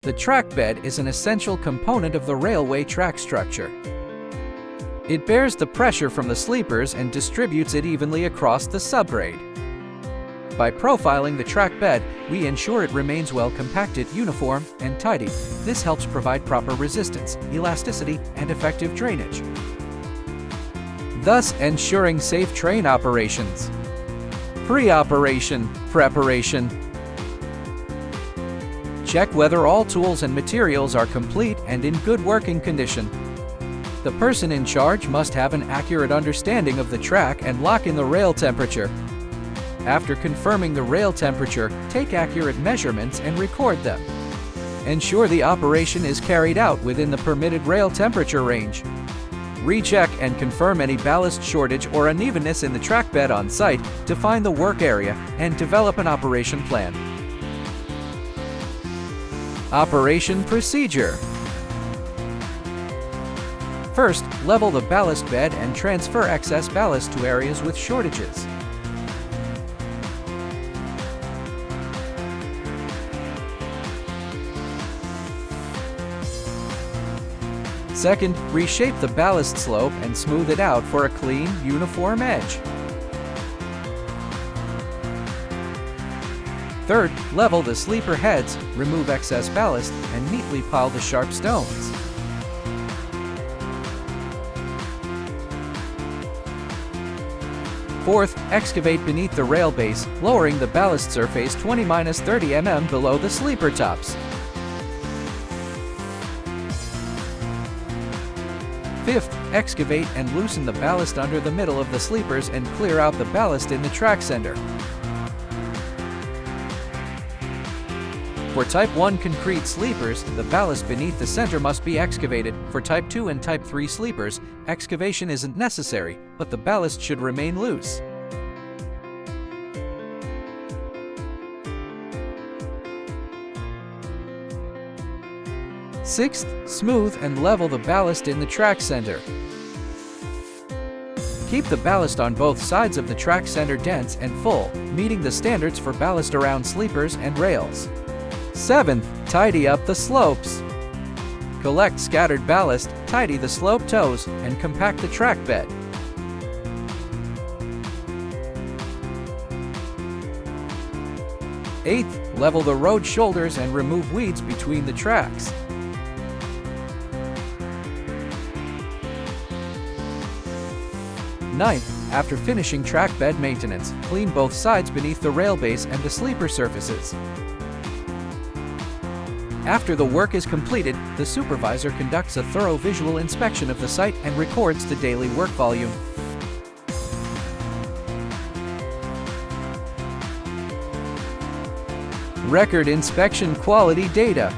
The track bed is an essential component of the railway track structure. It bears the pressure from the sleepers and distributes it evenly across the subgrade. By profiling the track bed, we ensure it remains well compacted, uniform, and tidy. This helps provide proper resistance, elasticity, and effective drainage, thus ensuring safe train operations. Pre-operation, preparation. Check whether all tools and materials are complete and in good working condition. The person in charge must have an accurate understanding of the track and lock in the rail temperature. After confirming the rail temperature, take accurate measurements and record them. Ensure the operation is carried out within the permitted rail temperature range. Recheck and confirm any ballast shortage or unevenness in the track bed on site to find the work area and develop an operation plan. Operation procedure. First, level the ballast bed and transfer excess ballast to areas with shortages. Second, reshape the ballast slope and smooth it out for a clean, uniform edge. Third, level the sleeper heads, remove excess ballast, and neatly pile the sharp stones. Fourth, excavate beneath the rail base, lowering the ballast surface 20–30 mm below the sleeper tops. Fifth, excavate and loosen the ballast under the middle of the sleepers and clear out the ballast in the track center. For Type 1 concrete sleepers, the ballast beneath the center must be excavated. For Type 2 and Type 3 sleepers, excavation isn't necessary, but the ballast should remain loose. Sixth, smooth and level the ballast in the track center. Keep the ballast on both sides of the track center dense and full, meeting the standards for ballast around sleepers and rails. Seventh, tidy up the slopes. Collect scattered ballast, tidy the slope toes, and compact the track bed. Eighth, level the road shoulders and remove weeds between the tracks. Ninth, after finishing track bed maintenance, clean both sides beneath the rail base and the sleeper surfaces. After the work is completed, the supervisor conducts a thorough visual inspection of the site and records the daily work volume. Record inspection quality data.